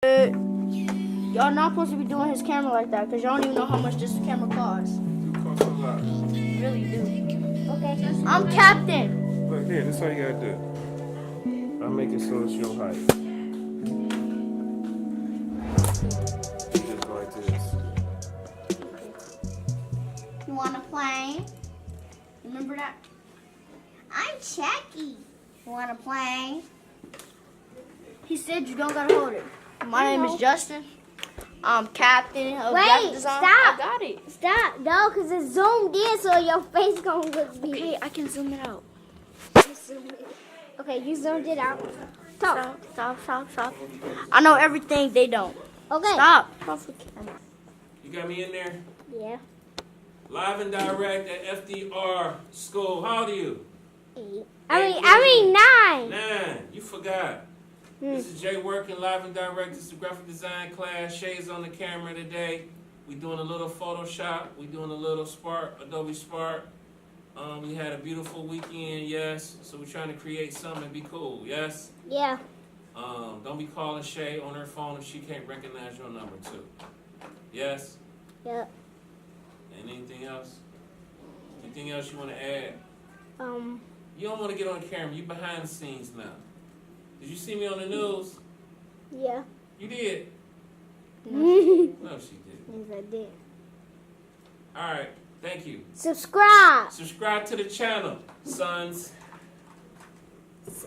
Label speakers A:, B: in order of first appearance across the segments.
A: Y'all not supposed to be doing his camera like that because y'all don't even know how much this camera costs.
B: It costs a lot.
A: Really do. Okay. I'm captain.
B: Look here, this is how you gotta do. I'll make it so it's your height. Just like this.
C: You wanna play?
A: Remember that?
C: I'm Chucky. You wanna play?
A: He said you don't gotta hold it. My name is Justin. I'm captain of graphic design.
C: Stop.
A: I got it.
C: Stop. No, because it's zoomed in, so your face gonna look big.
A: Okay, I can zoom it out.
C: Okay, you zoomed it out. Talk.
A: Stop. I know everything they don't.
C: Okay.
A: Stop.
B: You got me in there?
C: Yeah.
B: Live and direct at FDR School. How old are you?
C: 8. I mean 9.
B: 9. You forgot. This is Jay working live and direct. This is the graphic design class. Shay's on the camera today. We doing a little Photoshop. We doing a little Spark, Adobe Spark. We had a beautiful weekend, yes. So we're trying to create something and be cool, yes?
C: Yeah.
B: Don't be calling Shay on her phone if she can't recognize your number too. Yes?
C: Yep.
B: And anything else? Anything else you want to add? You don't want to get on camera. You behind the scenes now. Did you see me on the news?
C: Yeah.
B: You did?
C: No,
B: No, she didn't.
C: yes, I did.
B: All right. Thank you.
C: Subscribe.
B: Subscribe to the channel, sons.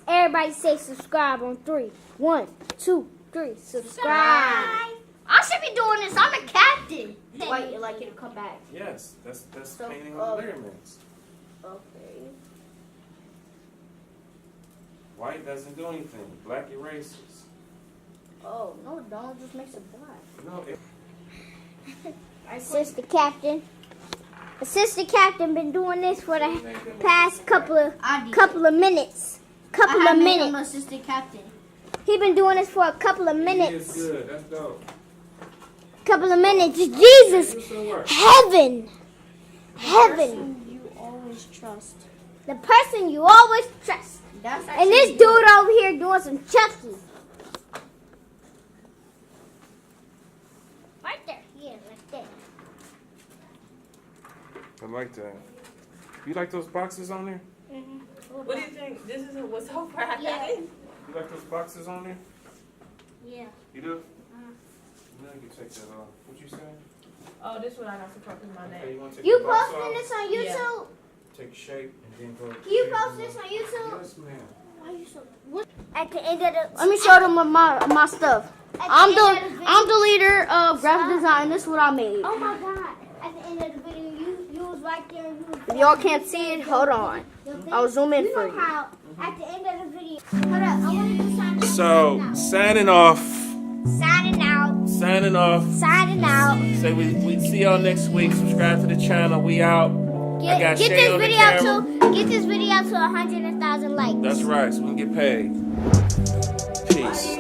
C: Everybody say subscribe on 3. 1, 2, 3. Subscribe.
A: I should be doing this. I'm a captain. Wait, like it'll come back.
B: Yes, that's
A: So,
B: painting on the ligaments.
A: Okay.
B: White doesn't do anything. Black erases.
A: Oh, no, don't. Just makes it black.
B: No,
C: Assistant captain. Assistant captain been doing this for the past couple of minutes.
A: I made him assistant captain.
C: He been doing this for a couple of
B: it's
C: minutes.
B: good. That's dope.
C: Couple of minutes. Jesus.
B: Do some work.
C: Heaven. Heaven.
A: Person you always trust.
C: The person you always trust.
A: That's
C: And this dude over here doing some Chucky. Right there. Yeah, right there.
B: I like that. You like those boxes on there?
D: What do you think? This is what's so proud.
C: Yeah.
B: You like those boxes on there?
C: Yeah.
B: You do? Now you can take that off. What you say?
D: Oh, this one I got to copy my
B: Okay,
D: name.
B: you want to take
C: You
B: the box
C: posting
B: off?
C: this on YouTube?
B: Take shape and then go.
C: Can you post this on YouTube?
B: Yes, ma'am.
A: Why you so...
C: At the end of the...
A: Let me show them my stuff.
C: At the
A: I'm
C: end of the video-
A: the leader of graphic design. This is what I made.
C: Oh my God! At the end of the video, you was right there. And you was
A: If y'all can't see it, hold on. I'll zoom in for
C: know
A: you.
C: how at the end of the video. Hold up, I want to do something.
B: So, signing off.
C: Signing out.
B: Signing off.
C: Signing out.
B: Say we see y'all next week. Subscribe to the channel. We out. I got
C: Get
B: Shay
C: this
B: on the
C: video
B: camera.
C: to get this video to 100,000 likes.
B: That's right. So we can get paid. Peace.